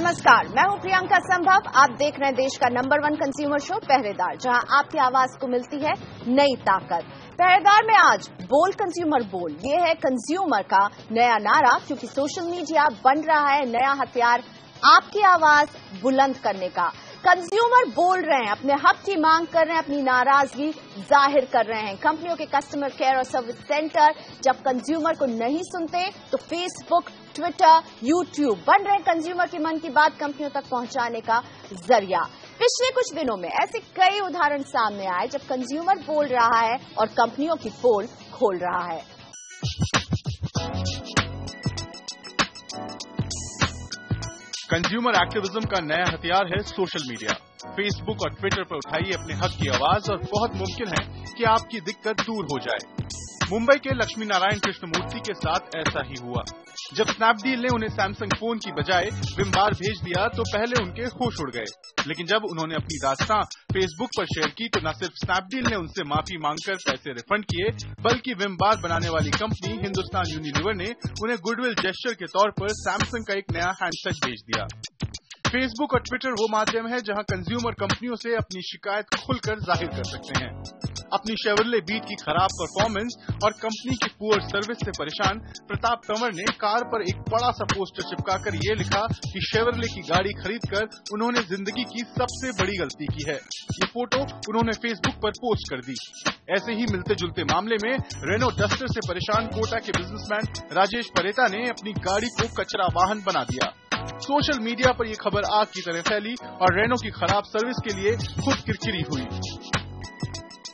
नमस्कार, मैं हूं प्रियंका संभव। आप देख रहे हैं देश का नंबर 1 कंज्यूमर शो पहरेदार, जहां आपकी आवाज को मिलती है नई ताकत। पहरेदार में आज बोल कंज्यूमर बोल, ये है कंज्यूमर का नया नारा, क्योंकि सोशल मीडिया बन रहा है नया हथियार आपकी आवाज बुलंद करने का। कंज्यूमर बोल रहे हैं, अपने हक की मांग कर रहे हैं, अपनी नाराजगी जाहिर कर रहे हैं। कंपनियों के कस्टमर केयर और सर्विस सेंटर जब कंज्यूमर को नहीं सुनते तो फेसबुक, ट्विटर, यूट्यूब बन रहे हैं कंज्यूमर के मन की बात कंपनियों तक पहुंचाने का जरिया। पिछले कुछ दिनों में ऐसे कई उदाहरण सामने आए जब कंज्यूमर बोल रहा है और कंपनियों की पोल खोल रहा है। कंज्यूमर एक्टिविज्म का नया हथियार है सोशल मीडिया। फेसबुक और ट्विटर पर उठाइए अपने हक की आवाज और बहुत मुमकिन है कि आपकी दिक्कत दूर हो जाए। मुंबई के लक्ष्मी नारायण कृष्णमूर्ति के साथ ऐसा ही हुआ। जब स्नैपडील ने उन्हें सैमसंग फोन की बजाय विम बार भेज दिया तो पहले उनके होश उड़ गए, लेकिन जब उन्होंने अपनी दास्तां फेसबुक पर शेयर की तो न सिर्फ स्नैपडील ने उनसे माफी मांगकर पैसे रिफंड किए, बल्कि विम बार बनाने वाली कंपनी हिंदुस्तान यूनिलीवर ने उन्हें गुडविल जेस्चर के तौर पर सैमसंग का एक नया हैंडसेट भेज दिया। फेसबुक और ट्विटर वो माध्यम है जहां कंज्यूमर कंपनियों से अपनी शिकायत खुलकर जाहिर कर सकते हैं। अपनी शेवरले बीट की खराब परफॉर्मेंस और कंपनी की पुअर सर्विस से परेशान प्रताप तंवर ने कार पर एक बड़ा सा पोस्टर चिपकाकर ये लिखा कि शेवरले की गाड़ी खरीदकर उन्होंने जिंदगी की सबसे बड़ी गलती की है। ये फोटो उन्होंने फेसबुक पर पोस्ट कर दी। ऐसे ही मिलते जुलते मामले में रेनो डस्टर से परेशान कोटा के बिजनेसमैन राजेश परेता ने अपनी गाड़ी को कचरा वाहन बना दिया। सोशल मीडिया पर यह खबर आग की तरह फैली और रेनो की खराब सर्विस के लिए खुद किरकिरी हुई।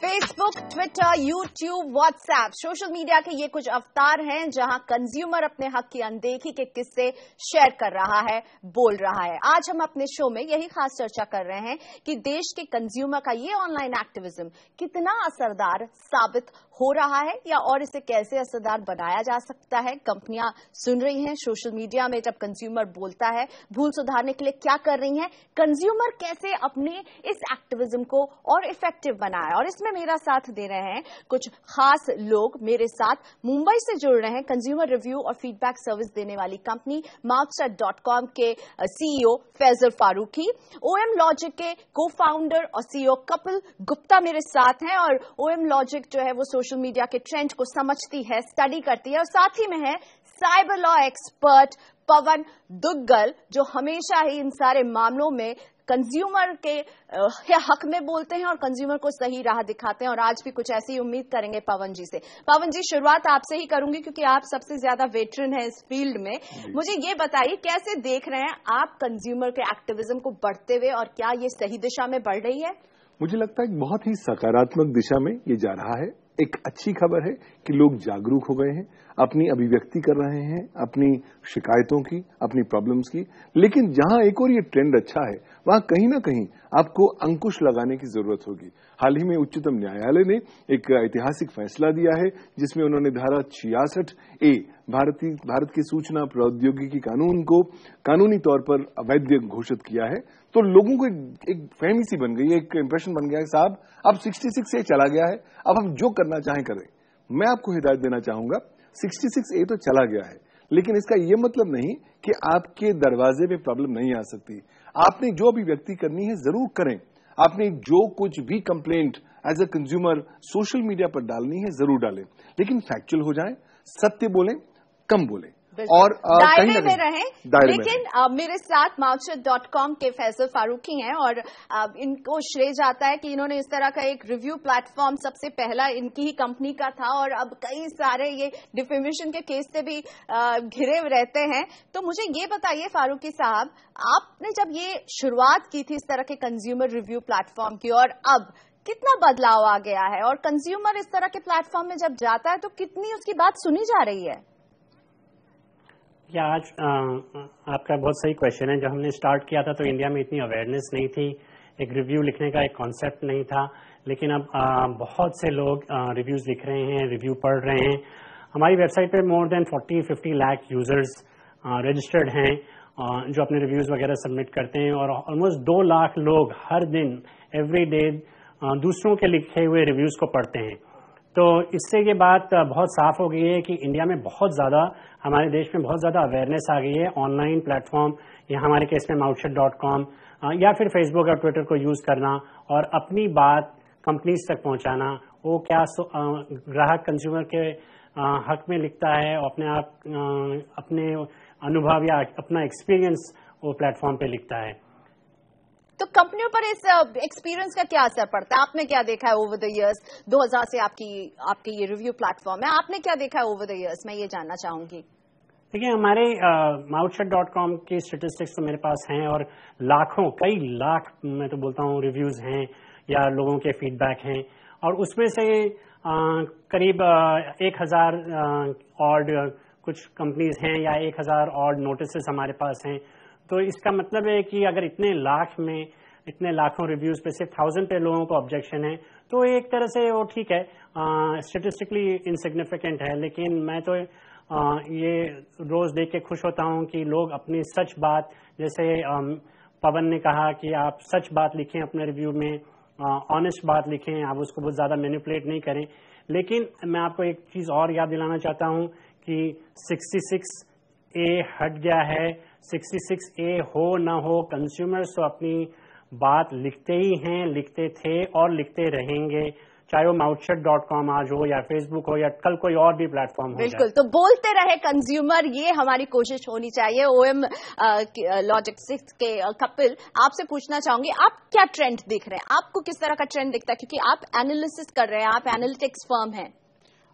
Facebook, Twitter, YouTube, WhatsApp, social media के ये कुछ अवतार हैं जहां कंज्यूमर अपने हक की अनदेखी के किस्से शेयर कर रहा है, बोल रहा है। आज हम अपने शो में यही खास चर्चा कर रहे हैं कि देश के कंज्यूमर का ये ऑनलाइन एक्टिविज्म कितना असरदार साबित हो रहा है या और इसे कैसे असरदार बनाया जा सकता है। कंपनियां सुन रही हैं सोशल मीडिया में जब कंज्यूमर बोलता है, भूल सुधारने के लिए क्या कर रही हैं, कंज्यूमर कैसे अपने इस एक्टिविज्म को और इफेक्टिव बनाए। और इसमें मेरा साथ दे रहे हैं कुछ खास लोग। मेरे साथ मुंबई से जुड़ रहे हैं कंज्यूमर रिव्यू और फीडबैक सर्विस देने वाली कंपनी मार्क्सचार्ट.com के CEO Faisal Farooqui, OM logic के को फाउंडर और सीईओ कपिल गुप्ता मेरे साथ हैं। और ओएम लॉजिक जो है वो सोशल मीडिया के ट्रेंड को समझती है, स्टडी करती है। और साथ ही में है साइबर लॉ एक्सपर्ट पवन दुग्गल, जो हमेशा ही इन सारे मामलों में कंज्यूमर के हक में बोलते हैं और कंज्यूमर को सही राह दिखाते हैं। और आज भी कुछ ऐसी उम्मीद करेंगे पवन जी से। पवन जी, शुरुआत आपसे ही करूंगी क्योंकि आप सबसे ज्यादा वेटरन हैं इस फील्ड में। मुझे ये बताइए, कैसे देख रहे हैं आप कंज्यूमर के एक्टिविज्म को बढ़ते हुए और क्या ये सही दिशा में बढ़ रही है? मुझे लगता है बहुत ही सकारात्मक दिशा में ये जा रहा है। एक अच्छी खबर है कि लोग जागरूक हो गए हैं, अपनी अभिव्यक्ति कर रहे हैं, अपनी शिकायतों की, अपनी प्रॉब्लम्स की। लेकिन जहां एक और ये ट्रेंड अच्छा है, वहां कहीं ना कहीं आपको अंकुश लगाने की जरूरत होगी। हाल ही में उच्चतम न्यायालय ने एक ऐतिहासिक फैसला दिया है जिसमें उन्होंने धारा 66A भारत के सूचना प्रौद्योगिकी कानून को कानूनी तौर पर अवैध घोषित किया है। तो लोगों को एक फहमी सी बन गई है, एक इंप्रेशन बन गया है, साहब अब 66A चला गया है, अब हम जो करना चाहें करें। मैं आपको हिदायत देना चाहूंगा, 66A तो चला गया है, लेकिन इसका यह मतलब नहीं कि आपके दरवाजे पे प्रॉब्लम नहीं आ सकती। आपने जो अभिव्यक्ति करनी है जरूर करें। आपने जो कुछ भी complaint as a consumer social media पर डालनी है जरूर डालें, लेकिन फैक्चुअल हो जाएं, सत्य बोलें, कम बोलें और दायरे में रहें। लेकिन मेरे साथ मार्क्सचार्ट.com के फैजल फारूकी हैं और इनको श्रेय जाता है कि इन्होंने इस तरह का एक रिव्यू प्लेटफॉर्म सबसे पहला इनकी ही कंपनी का था और अब कई सारे ये डिफेमेशन के केस से भी घिरे रहते हैं। तो मुझे ये बताइए फारूकी साहब, आपने जब ये शुरुआत की थी इस तरह के कंज्यूमर रिव्यू प्लेटफॉर्म की और अब कितना बदलाव आ गया है और कंज्यूमर इस तरह के प्लेटफॉर्म में जब जाता है तो कितनी उसकी बात सुनी जा रही है? या आज आपका बहुत सही क्वेश्चन है। जब हमने स्टार्ट किया था तो इंडिया में इतनी अवेयरनेस नहीं थी, एक रिव्यू लिखने का एक कॉन्सेप्ट नहीं था। लेकिन अब बहुत से लोग रिव्यूज लिख रहे हैं, रिव्यू पढ़ रहे हैं। हमारी वेबसाइट पे more than 40-50 lakh users registered हैं जो अपने रिव्यूज वगैरह सबमिट करते हैं और ऑलमोस्ट 2 लाख लोग हर दिन एवरी डे दूसरों के लिखे हुए रिव्यूज को पढ़ते हैं। तो इससे ये बात बहुत साफ हो गई है कि इंडिया में बहुत ज़्यादा, हमारे देश में बहुत ज़्यादा अवेयरनेस आ गई है ऑनलाइन प्लेटफॉर्म, या हमारे केस में Mouthshut.com या फिर फेसबुक और ट्विटर को यूज़ करना और अपनी बात कंपनीज तक पहुंचाना। वो क्या ग्राहक कंज्यूमर के हक में लिखता है, अपने अनुभव या अपना एक्सपीरियंस वो प्लेटफॉर्म पे लिखता है। तो कंपनियों पर इस एक्सपीरियंस का क्या असर पड़ता है? आपने क्या देखा है ओवर द इयर्स? 2000 से आपकी ये रिव्यू प्लेटफॉर्म है, आपने क्या देखा है ओवर द इयर्स? मैं ये जानना चाहूंगी। देखिए, हमारे Mouthshut.com की स्टेटिस्टिक्स तो मेरे पास हैं और लाखों, कई लाख मैं तो बोलता हूँ रिव्यूज हैं या लोगों के फीडबैक हैं, और उसमें से करीब 1000 ऑड कुछ कंपनीज हैं या 1000 ऑड नोटिस हमारे पास हैं। तो इसका मतलब है कि अगर इतने लाख में इतने लाखों रिव्यूज पे सिर्फ 1000 पे लोगों को ऑब्जेक्शन है, तो एक तरह से वो ठीक है, स्टेटिस्टिकली इनसिग्निफिकेंट है। लेकिन मैं तो ये रोज देख के खुश होता हूं कि लोग अपनी सच बात, जैसे पवन ने कहा कि आप सच बात लिखें अपने रिव्यू में, ऑनेस्ट बात लिखें, आप उसको बहुत ज्यादा मैनिपुलेट नहीं करें। लेकिन मैं आपको एक चीज और याद दिलाना चाहता हूं कि 66A हट गया है। 66A हो ना हो, कंज्यूमर्स तो अपनी बात लिखते ही हैं, लिखते थे और लिखते रहेंगे, चाहे वो Mouthshut.com आज हो या फेसबुक हो या कल कोई और भी प्लेटफॉर्म हो। बिल्कुल, तो बोलते रहे कंज्यूमर, ये हमारी कोशिश होनी चाहिए। OM लॉजिस्टिक्स के कपिल, आपसे पूछना चाहूंगी, आप क्या ट्रेंड देख रहे हैं? आपको किस तरह का ट्रेंड दिखता है? क्योंकि आप एनालिसिस कर रहे हैं, आप एनालिटिक्स फर्म हैं।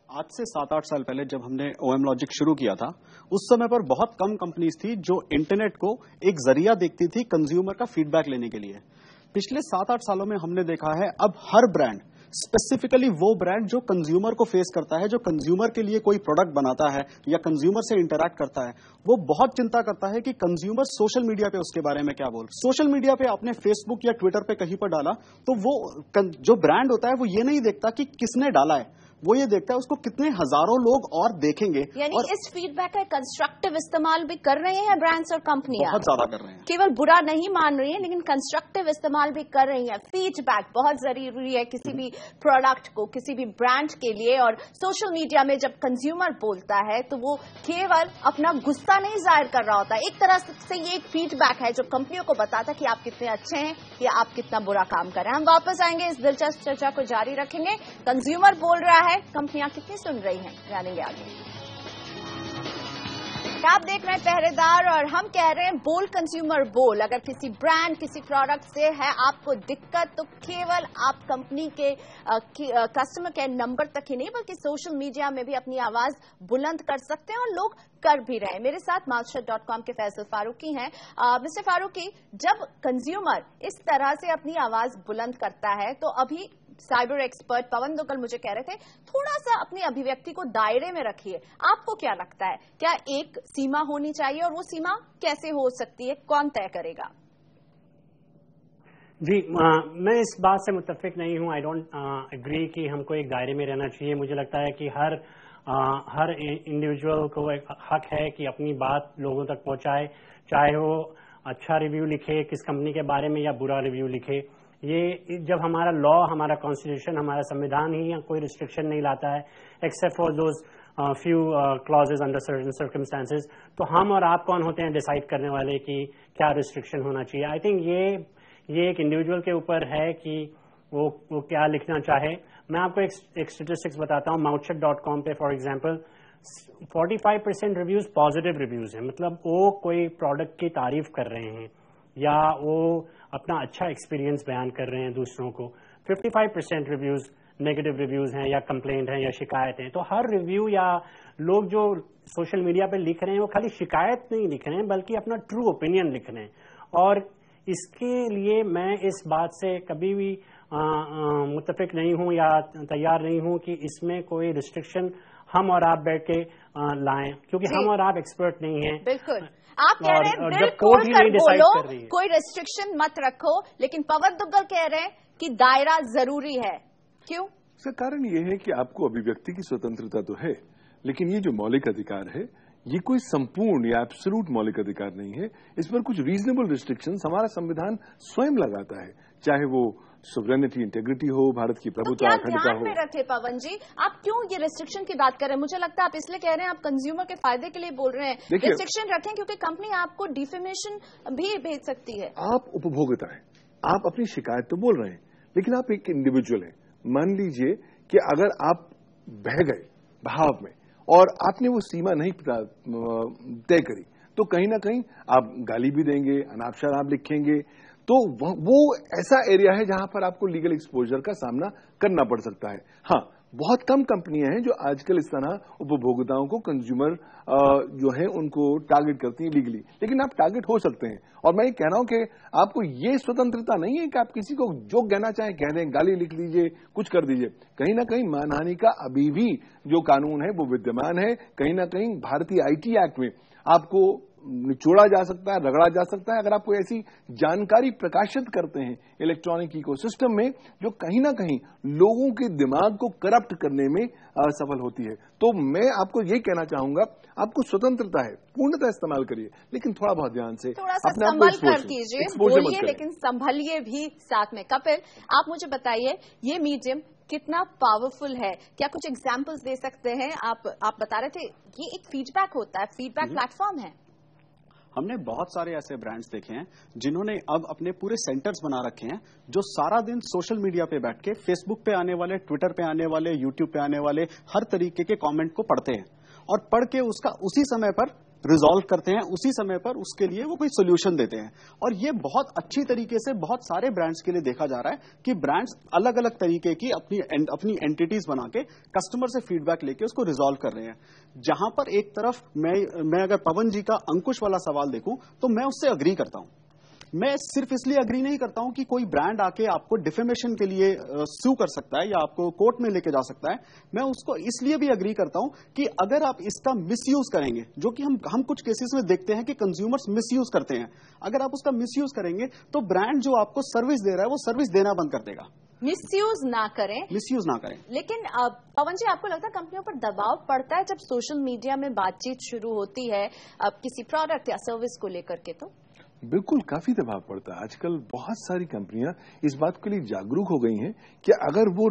आज से 7-8 साल पहले जब हमने OM लॉजिक शुरू किया था, उस समय पर बहुत कम कंपनीज थी जो इंटरनेट को एक जरिया देखती थी कंज्यूमर का फीडबैक लेने के लिए। पिछले 7-8 सालों में हमने देखा है अब हर ब्रांड, स्पेसिफिकली वो ब्रांड जो कंज्यूमर को फेस करता है, जो कंज्यूमर के लिए कोई प्रोडक्ट बनाता है या कंज्यूमर से इंटरैक्ट करता है, वो बहुत चिंता करता है कि कंज्यूमर सोशल मीडिया पे उसके बारे में क्या बोल। सोशल मीडिया पे आपने फेसबुक या ट्विटर पे कहीं पर डाला तो वो जो ब्रांड होता है वो ये नहीं देखता कि किसने डाला है, वो ये देखता है उसको कितने हजारों लोग और देखेंगे। यानी और इस फीडबैक का कंस्ट्रक्टिव इस्तेमाल भी कर रहे हैं ब्रांड्स और कंपनियां, बहुत ज्यादा कर रहे हैं। केवल बुरा नहीं मान रही है, लेकिन कंस्ट्रक्टिव इस्तेमाल भी कर रही है। फीडबैक बहुत जरूरी है किसी भी प्रोडक्ट को, किसी भी ब्रांड के लिए। और सोशल मीडिया में जब कंज्यूमर बोलता है तो वो केवल अपना गुस्सा नहीं जाहिर कर रहा होता, एक तरह से ये एक फीडबैक है जो कंपनियों को बताता है कि आप कितने अच्छे हैं या आप कितना बुरा काम कर रहे हैं। हम वापस आएंगे, इस दिलचस्प चर्चा को जारी रखेंगे। कंज्यूमर बोल रहा है, कंपनियां कितनी सुन रही हैं, जानेंगे आगे। आप देख रहे हैं पहरेदार और हम कह रहे हैं बोल कंज्यूमर बोल। अगर किसी ब्रांड, किसी प्रोडक्ट से है आपको दिक्कत, तो केवल आप कंपनी के कस्टमर केयर नंबर तक ही नहीं बल्कि सोशल मीडिया में भी अपनी आवाज बुलंद कर सकते हैं, और लोग कर भी रहे हैं। मेरे साथ Mouthshut.com के फैसल फारूकी हैं। मिस्टर फारूकी, जब कंज्यूमर इस तरह से अपनी आवाज बुलंद करता है तो अभी साइबर एक्सपर्ट पवन दुग्गल मुझे कह रहे थे थोड़ा सा अपनी अभिव्यक्ति को दायरे में रखिए। आपको क्या लगता है, क्या एक सीमा होनी चाहिए और वो सीमा कैसे हो सकती है, कौन तय करेगा? जी, मैं इस बात से मुत्तफिक नहीं हूं। आई डोंट एग्री कि हमको एक दायरे में रहना चाहिए। मुझे लगता है कि हर इंडिविजुअल को एक हक है कि अपनी बात लोगों तक पहुंचाए, चाहे वो अच्छा रिव्यू लिखे किस कंपनी के बारे में या बुरा रिव्यू लिखे। ये जब हमारा लॉ, हमारा कॉन्स्टिट्यूशन, हमारा संविधान ही कोई रिस्ट्रिक्शन नहीं लाता है, except for those few clauses under certain circumstances, तो हम और आप कौन होते हैं डिसाइड करने वाले कि क्या रिस्ट्रिक्शन होना चाहिए? आई थिंक ये एक इंडिविजुअल के ऊपर है कि वो क्या लिखना चाहे। मैं आपको एक स्टेटिस्टिक्स बताता हूँ। Mouthshut.com पे for example 45% reviews positive reviews हैं, मतलब वो कोई प्रोडक्ट की तारीफ कर रहे हैं या वो अपना अच्छा एक्सपीरियंस बयान कर रहे हैं दूसरों को। 55% रिव्यूज नेगेटिव रिव्यूज हैं या कंप्लेंट हैं या शिकायत हैं। तो हर रिव्यू या लोग जो सोशल मीडिया पे लिख रहे हैं वो खाली शिकायत नहीं लिख रहे हैं बल्कि अपना ट्रू ओपिनियन लिख रहे हैं। और इसके लिए मैं इस बात से कभी भी मुत्तफिक नहीं हूं या तैयार नहीं हूं कि इसमें कोई रिस्ट्रिक्शन हम और आप बैठ के लाएं, क्योंकि हम और आप एक्सपर्ट नहीं हैं। बिल्कुल, आप कह रहे हैं बिल खोल कर बोलो, कोई रेस्ट्रिक्शन मत रखो, लेकिन पवन दुग्गल कह रहे हैं कि दायरा जरूरी है। क्यों? इसका कारण यह है कि आपको अभिव्यक्ति की स्वतंत्रता तो है, लेकिन ये जो मौलिक अधिकार है ये कोई संपूर्ण या एब्सोल्यूट मौलिक अधिकार नहीं है। इस पर कुछ रीजनेबल रिस्ट्रिक्शंस हमारा संविधान स्वयं लगाता है, चाहे वो सोवरेनिटी इंटेग्रिटी हो, भारत की प्रभुत्व अखंडता हो। में रखे पवन जी, आप क्यों ये रिस्ट्रिक्शन की बात कर रहे हैं? मुझे लगता है आप इसलिए कह रहे हैं, आप कंज्यूमर के फायदे के लिए बोल रहे हैं। रिस्ट्रिक्शन रखें क्योंकि कंपनी आपको डिफेमेशन भी भेज सकती है। आप उपभोक्ता हैं, आप अपनी शिकायत तो बोल रहे हैं, लेकिन आप एक इंडिविजुअल हैं। मान लीजिए कि अगर आप बह गए भाव में और आपने वो सीमा नहीं तय करी, तो कहीं ना कहीं आप गाली भी देंगे, अनाप शनाप लिखेंगे, तो वो ऐसा एरिया है जहां पर आपको लीगल एक्सपोजर का सामना करना पड़ सकता है। हाँ, बहुत कम कंपनियां हैं जो आजकल इस तरह उपभोक्ताओं को, कंज्यूमर जो है उनको टारगेट करती हैं लीगली, लेकिन आप टारगेट हो सकते हैं। और मैं ये कह रहा हूं कि आपको ये स्वतंत्रता नहीं है कि आप किसी को जो कहना चाहें कह दें, गाली लिख लीजिए, कुछ कर दीजिए। कहीं ना कहीं मानहानि का अभी भी जो कानून है वो विद्यमान है। कहीं ना कहीं भारतीय आईटी एक्ट में आपको निचोड़ा जा सकता है, रगड़ा जा सकता है, अगर आप कोई ऐसी जानकारी प्रकाशित करते हैं इलेक्ट्रॉनिक इकोसिस्टम में जो कहीं ना कहीं लोगों के दिमाग को करप्ट करने में सफल होती है। तो मैं आपको ये कहना चाहूंगा, आपको स्वतंत्रता है, पूर्णतः इस्तेमाल करिए, लेकिन थोड़ा बहुत ध्यान से थोड़ा सा संभल कर कीजिए, बोलिए लेकिन संभलिए भी साथ में। कपिल, आप मुझे बताइए ये मीडियम कितना पावरफुल है? क्या कुछ एग्जाम्पल्स दे सकते हैं? आप बता रहे थे ये एक फीडबैक होता है, फीडबैक प्लेटफॉर्म है। हमने बहुत सारे ऐसे ब्रांड्स देखे हैं जिन्होंने अब अपने पूरे सेंटर्स बना रखे हैं जो सारा दिन सोशल मीडिया पे बैठ के, फेसबुक पे आने वाले, ट्विटर पे आने वाले, यूट्यूब पे आने वाले हर तरीके के कमेंट को पढ़ते हैं और पढ़ के उसका उसी समय पर रिजॉल्व करते हैं, उसी समय पर उसके लिए वो कोई सोल्यूशन देते हैं। और ये बहुत अच्छी तरीके से बहुत सारे ब्रांड्स के लिए देखा जा रहा है कि ब्रांड्स अलग अलग तरीके की अपनी एंटिटीज बना के कस्टमर से फीडबैक लेके उसको रिजॉल्व कर रहे हैं। जहां पर एक तरफ मैं अगर पवन जी का अंकुश वाला सवाल देखूं तो मैं उससे अग्री करता हूं। मैं सिर्फ इसलिए अग्री नहीं करता हूं कि कोई ब्रांड आके आपको डिफेमेशन के लिए सू कर सकता है या आपको कोर्ट में लेके जा सकता है। मैं उसको इसलिए भी अग्री करता हूं कि अगर आप इसका मिसयूज करेंगे, जो कि हम कुछ केसेस में देखते हैं कि कंज्यूमर्स मिसयूज करते हैं, अगर आप उसका मिसयूज करेंगे तो ब्रांड जो आपको सर्विस दे रहा है वो सर्विस देना बंद कर देगा। मिसयूज ना करें, लेकिन पवन जी, आपको लगता है कंपनियों पर दबाव पड़ता है जब सोशल मीडिया में बातचीत शुरू होती है किसी प्रोडक्ट या सर्विस को लेकर के? तो बिल्कुल काफी दबाव पड़ता है। आजकल बहुत सारी कंपनियां इस बात के लिए जागरूक हो गई हैं कि अगर वो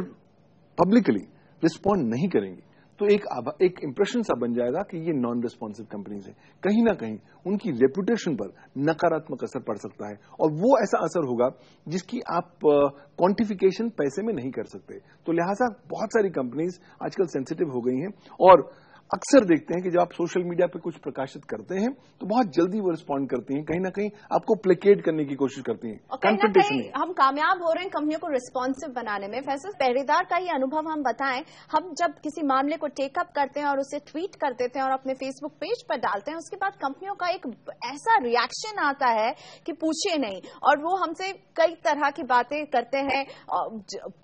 पब्लिकली रिस्पॉन्ड नहीं करेंगी तो एक इंप्रेशन सा बन जाएगा कि ये नॉन रिस्पॉन्सिव कंपनीज है। कहीं ना कहीं उनकी रेपुटेशन पर नकारात्मक असर पड़ सकता है और वो ऐसा असर होगा जिसकी आप क्वांटिफिकेशन पैसे में नहीं कर सकते। तो लिहाजा बहुत सारी कंपनीज आजकल सेंसिटिव हो गई हैं और अक्सर देखते हैं कि जब आप सोशल मीडिया पे कुछ प्रकाशित करते हैं तो बहुत जल्दी वो रिस्पॉन्ड करती हैं, कहीं ना कहीं आपको प्लेकेट करने की कोशिश करती हैं। और कहीं ना कहीं हम कामयाब हो रहे हैं कंपनियों को रिस्पॉन्सिव बनाने में। फैसल, पहरेदार का ही अनुभव हम बताएं, हम जब किसी मामले को टेकअप करते हैं और उसे ट्वीट कर देते हैं और अपने फेसबुक पेज पर डालते हैं, उसके बाद कंपनियों का एक ऐसा रिएक्शन आता है कि पूछिए नहीं, और वो हमसे कई तरह की बातें करते हैं,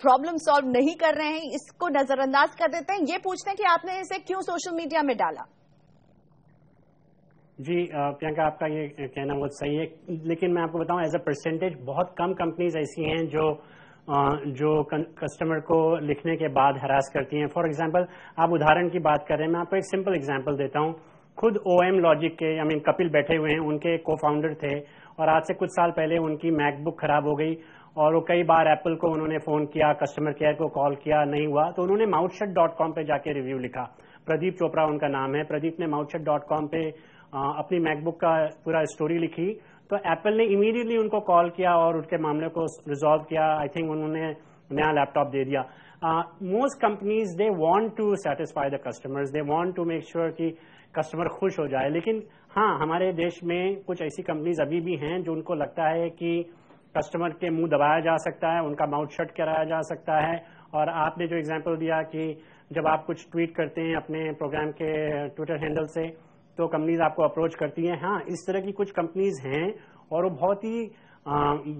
प्रॉब्लम सॉल्व नहीं कर रहे हैं, इसको नजरअंदाज कर देते हैं, ये पूछते हैं कि आपने इसे क्यों सोशल मीडिया में डाला। जी प्रियंका, आपका ये कहना बहुत सही है, लेकिन मैं आपको बताऊं एज अ परसेंटेज बहुत कम कंपनीज ऐसी हैं जो कस्टमर को लिखने के बाद हरास करती हैं। फॉर एग्जांपल, आप उदाहरण की बात कर रहे हैं, मैं आपको एक सिंपल एग्जांपल देता हूं। खुद OM लॉजिक के कपिल बैठे हुए हैं, उनके को फाउंडर थे और आज से कुछ साल पहले उनकी मैकबुक खराब हो गई और वो कई बार एप्पल को उन्होंने फोन किया, कस्टमर केयर को कॉल किया, नहीं हुआ, तो उन्होंने mouthshut.com पे जाके रिव्यू लिखा। प्रदीप चोपड़ा उनका नाम है। प्रदीप ने mouthshut.com पे अपनी मैकबुक का पूरा स्टोरी लिखी, तो एप्पल ने इमीडिएटली उनको कॉल किया और उनके मामले को रिजॉल्व किया। आई थिंक उन्होंने नया लैपटॉप दे दिया। Most companies they want to satisfy the customers, they want to make sure कि कस्टमर खुश हो जाए, लेकिन हाँ, हमारे देश में कुछ ऐसी कंपनीज अभी भी हैं जो उनको लगता है कि कस्टमर के मुंह दबाया जा सकता है, उनका माउथ शट कराया जा सकता है। और आपने जो एग्जांपल दिया कि जब आप कुछ ट्वीट करते हैं अपने प्रोग्राम के ट्विटर हैंडल से तो कंपनीज आपको अप्रोच करती हैं। हाँ, इस तरह की कुछ कंपनीज हैं और वो बहुत ही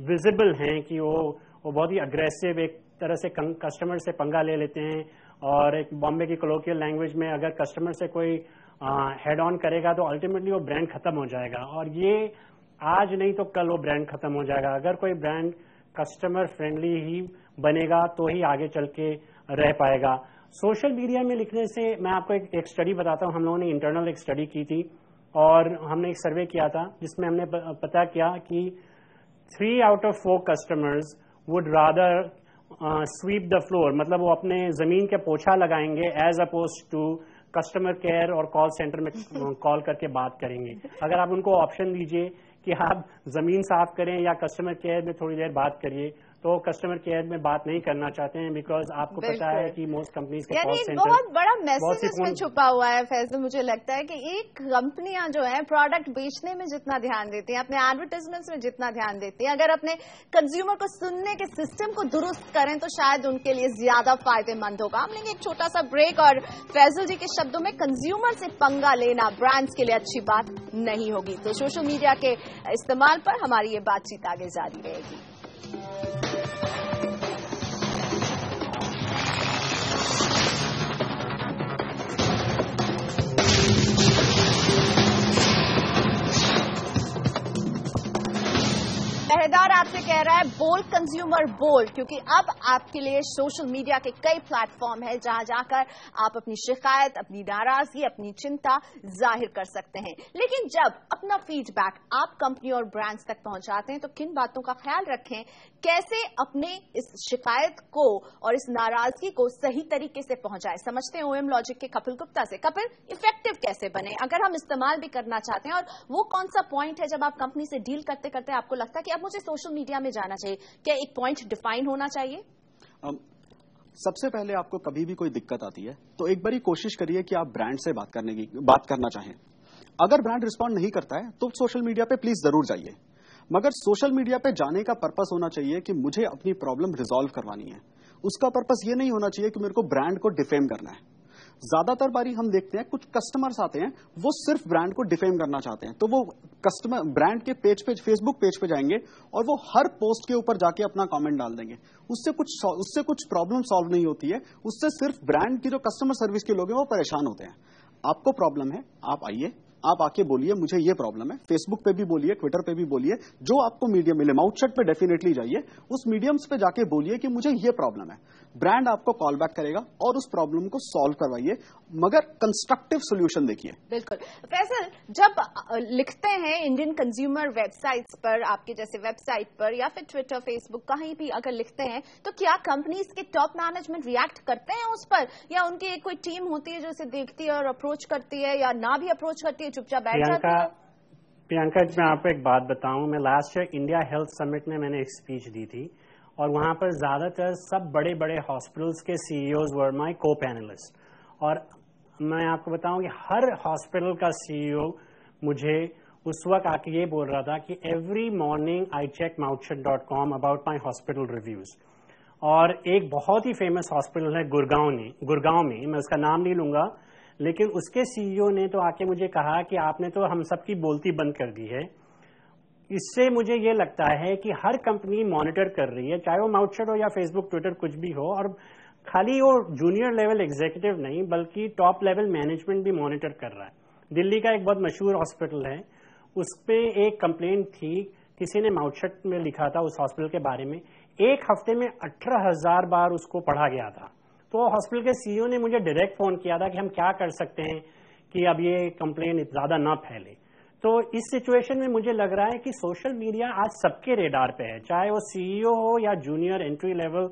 विजिबल हैं कि वो बहुत ही अग्रेसिव एक तरह से कस्टमर से पंगा ले लेते हैं। और एक बॉम्बे की कोलोकियल लैंग्वेज में अगर कस्टमर से कोई हेड ऑन करेगा तो अल्टीमेटली वो ब्रांड खत्म हो जाएगा, और ये आज नहीं तो कल वो ब्रांड खत्म हो जाएगा। अगर कोई ब्रांड कस्टमर फ्रेंडली ही बनेगा तो ही आगे चल के रह पाएगा। सोशल मीडिया में लिखने से मैं आपको एक स्टडी बताता हूँ। हम लोगों ने इंटरनल एक स्टडी की थी और हमने एक सर्वे किया था जिसमें हमने पता किया कि 3 out of 4 customers would rather sweep the floor, मतलब वो अपने जमीन के पोछा लगाएंगे as opposed to customer care और कॉल सेंटर में कॉल करके बात करेंगे। अगर आप उनको ऑप्शन दीजिए कि आप जमीन साफ करें या कस्टमर केयर में थोड़ी देर बात करिए, तो कस्टमर केयर में बात नहीं करना चाहते हैं, बिकॉज आपको पता है कि मोस्ट कंपनीज के कॉल सेंटर बहुत बड़ा मैसेज इसमें छुपा हुआ है फैसल। मुझे लगता है कि एक कंपनियां जो है प्रोडक्ट बेचने में जितना ध्यान देती हैं, अपने एडवर्टाइजमेंट्स में जितना ध्यान देती हैं, अगर अपने कंज्यूमर को सुनने के सिस्टम को दुरुस्त करें तो शायद उनके लिए ज्यादा फायदेमंद होगा। हम लेंगे एक छोटा सा ब्रेक और फैसल जी के शब्दों में कंज्यूमर से पंगा लेना ब्रांड्स के लिए अच्छी बात नहीं होगी। तो सोशल मीडिया के इस्तेमाल पर हमारी ये बातचीत आगे जारी रहेगी। पहरेदार आपसे कह रहा है बोल कंज्यूमर बोल, क्योंकि अब आपके लिए सोशल मीडिया के कई प्लेटफॉर्म है जहां जाकर आप अपनी शिकायत, अपनी नाराजगी, अपनी चिंता जाहिर कर सकते हैं। लेकिन जब अपना फीडबैक आप कंपनी और ब्रांड्स तक पहुंचाते हैं तो किन बातों का ख्याल रखें, कैसे अपने इस शिकायत को और इस नाराजगी को सही तरीके से पहुंचाएं। समझते हैं ओएम लॉजिक के कपिल गुप्ता से। कपिल, इफेक्टिव कैसे बने अगर हम इस्तेमाल भी करना चाहते हैं, और वो कौन सा पॉइंट है जब आप कंपनी से डील करते करते आपको लगता है कि अब मुझे सोशल मीडिया में जाना चाहिए? क्या एक पॉइंट डिफाइन होना चाहिए? सबसे पहले आपको कभी भी कोई दिक्कत आती है तो एक बारी कोशिश करिए कि आप ब्रांड से बात करना चाहें। अगर ब्रांड रिस्पॉन्ड नहीं करता है तो सोशल मीडिया पे प्लीज जरूर जाइए, मगर सोशल मीडिया पे जाने का पर्पस होना चाहिए कि मुझे अपनी प्रॉब्लम रिजॉल्व करवानी है। उसका पर्पस ये नहीं होना चाहिए कि मेरे को ब्रांड को डिफेम करना है। ज्यादातर बारी हम देखते हैं कुछ कस्टमर्स आते हैं वो सिर्फ ब्रांड को डिफेम करना चाहते हैं, तो वो कस्टमर ब्रांड के पेज पे, फेसबुक पेज पे जाएंगे और वो हर पोस्ट के ऊपर जाके अपना कमेंट डाल देंगे। उससे कुछ प्रॉब्लम सॉल्व नहीं होती है, उससे सिर्फ ब्रांड की जो कस्टमर सर्विस के लोग हैं वो परेशान होते हैं। आपको प्रॉब्लम है, आप आइए, आप आके बोलिए मुझे ये प्रॉब्लम है। फेसबुक पे भी बोलिए, ट्विटर पे भी बोलिए, जो आपको मीडियम मिले। माउथशट पे डेफिनेटली जाइए, उस मीडियम्स पे जाके बोलिए कि मुझे ये प्रॉब्लम है। ब्रांड आपको कॉल बैक करेगा और उस प्रॉब्लम को सॉल्व करवाइए, मगर कंस्ट्रक्टिव सोल्यूशन देखिए। बिल्कुल। फैसल, जब लिखते हैं इंडियन कंज्यूमर वेबसाइट्स पर, आपके जैसे वेबसाइट पर या फिर ट्विटर, फेसबुक, कहीं भी अगर लिखते हैं तो क्या कंपनीज के टॉप मैनेजमेंट रिएक्ट करते हैं उस पर, या उनकी कोई टीम होती है जो उसे देखती है और अप्रोच करती है, या ना भी अप्रोच करती है, चुपचाप बैठ जाती है? प्रियंका, मैं आपको एक बात बताऊं, मैं last year India health summit में मैंने एक स्पीच दी थी और वहां पर ज्यादातर सब बड़े बड़े हॉस्पिटल्स के सीईओज वर माय को पैनलिस्ट। और मैं आपको बताऊं कि हर हॉस्पिटल का सीईओ मुझे उस वक्त आके ये बोल रहा था कि every morning I check mouthshut.com about my hospital reviews. और एक बहुत ही फेमस हॉस्पिटल है गुड़गांव में, मैं उसका नाम नहीं लूंगा, लेकिन उसके सीईओ ने तो आके मुझे कहा कि आपने तो हम सबकी बोलती बंद कर दी है। इससे मुझे ये लगता है कि हर कंपनी मॉनिटर कर रही है, चाहे वो माउथशट हो या फेसबुक, ट्विटर, कुछ भी हो। और खाली वो जूनियर लेवल एग्जीक्यूटिव नहीं बल्कि टॉप लेवल मैनेजमेंट भी मॉनिटर कर रहा है। दिल्ली का एक बहुत मशहूर हॉस्पिटल है, उस पे एक कंप्लेंट थी, किसी ने माउथशट में लिखा था उस हॉस्पिटल के बारे में, एक हफ्ते में 18,000 बार उसको पढ़ा गया था। तो हॉस्पिटल के सीईओ ने मुझे डायरेक्ट फोन किया था कि हम क्या कर सकते हैं कि अब ये कंप्लेन ज्यादा ना फैले। तो इस सिचुएशन में मुझे लग रहा है कि सोशल मीडिया आज सबके रेडार पे है, चाहे वो सीईओ हो या जूनियर एंट्री लेवल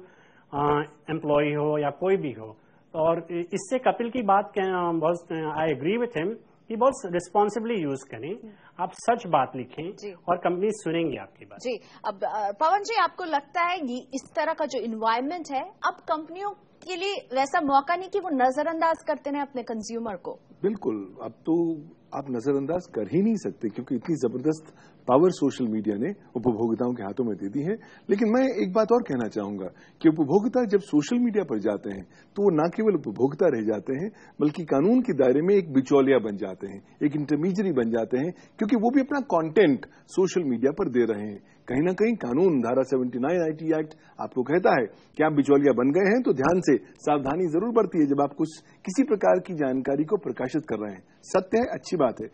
एम्प्लॉय हो या कोई भी हो। और इससे कपिल की बात आई एग्री विथ हिम कि बहुत रिस्पॉन्सिबली यूज करें, आप सच बात लिखें और कंपनी सुनेंगी आपकी बात। जी, अब पवन जी, आपको लगता है ये इस तरह का जो इन्वायरमेंट है अब कंपनियों के लिए वैसा मौका नहीं कि वो नजरअंदाज करते हैं अपने कंज्यूमर को? बिल्कुल, अब तो आप नजरअंदाज कर ही नहीं सकते क्योंकि इतनी जबरदस्त पावर सोशल मीडिया ने उपभोक्ताओं के हाथों में दे दी है। लेकिन मैं एक बात और कहना चाहूंगा कि उपभोक्ता जब सोशल मीडिया पर जाते हैं तो वो न केवल उपभोक्ता रह जाते हैं बल्कि कानून के दायरे में एक बिचौलिया बन जाते हैं, एक इंटरमीडियरी बन जाते हैं, क्योंकि वो भी अपना कंटेंट सोशल मीडिया पर दे रहे हैं। कहीं ना कहीं कानून धारा 79 IT एक्ट आपको कहता है कि आप बिचौलिया बन गए हैं तो ध्यान से सावधानी जरूर बरतिए जब आप किसी प्रकार की जानकारी को प्रकाशित कर रहे हैं। सत्य है, अच्छी बात है,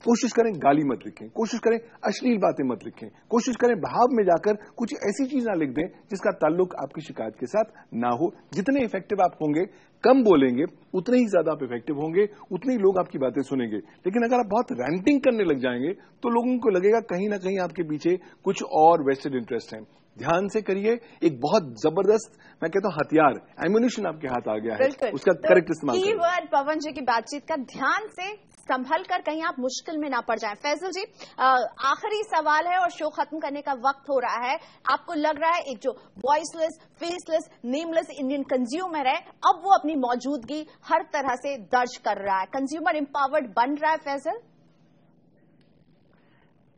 कोशिश करें गाली मत लिखें, कोशिश करें अश्लील बातें मत लिखें, कोशिश करें भाव में जाकर कुछ ऐसी चीज ना लिख दें जिसका ताल्लुक आपकी शिकायत के साथ ना हो। जितने इफेक्टिव आप होंगे, कम बोलेंगे, उतने ही ज्यादा आप इफेक्टिव होंगे, उतने ही लोग आपकी बातें सुनेंगे। लेकिन अगर आप बहुत रैंटिंग करने लग जाएंगे तो लोगों को लगेगा कहीं ना कहीं आपके पीछे कुछ और वेस्टेड इंटरेस्ट है। ध्यान से करिए, एक बहुत जबरदस्त, मैं कहता हूं हथियार, एम्युनिशन आपके हाथ आ गया है, उसका करेक्ट इस्तेमाल करिए। कीवर्ड पवन जी की बातचीत का ध्यान से संभल कर कहीं आप मुश्किल में ना पड़ जाएं। फैजल जी, आखिरी सवाल है और शो खत्म करने का वक्त हो रहा है। आपको लग रहा है एक जो voiceless, faceless, nameless Indian consumer है, अब वो अपनी मौजूदगी हर तरह से दर्ज कर रहा है, कंज्यूमर एम्पावर्ड बन रहा है? फैजल,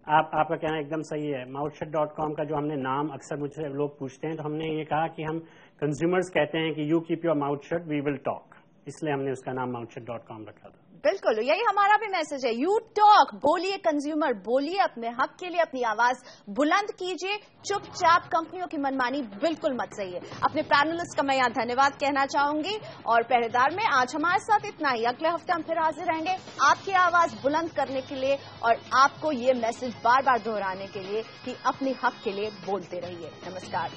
आपका कहना एकदम सही है। mouthshut.com का जो हमने नाम अक्सर मुझसे लोग पूछते हैं, तो हमने ये कहा कि हम कंज्यूमर्स कहते हैं कि you keep your mouth shut, we will talk, इसलिए हमने उसका नाम mouthshut.com रखा था। बिल्कुल, यही हमारा भी मैसेज है। यू टॉक, बोलिए कंज्यूमर, बोलिए अपने हक के लिए, अपनी आवाज बुलंद कीजिए, चुपचाप कंपनियों की मनमानी बिल्कुल मत सहिए। अपने पैनलिस्ट का मैं यहाँ धन्यवाद कहना चाहूंगी और पहरेदार में आज हमारे साथ इतना ही। अगले हफ्ते हम फिर हाजिर रहेंगे आपकी आवाज बुलंद करने के लिए और आपको ये मैसेज बार बार दोहराने के लिए कि अपने हक के लिए बोलते रहिए। नमस्कार।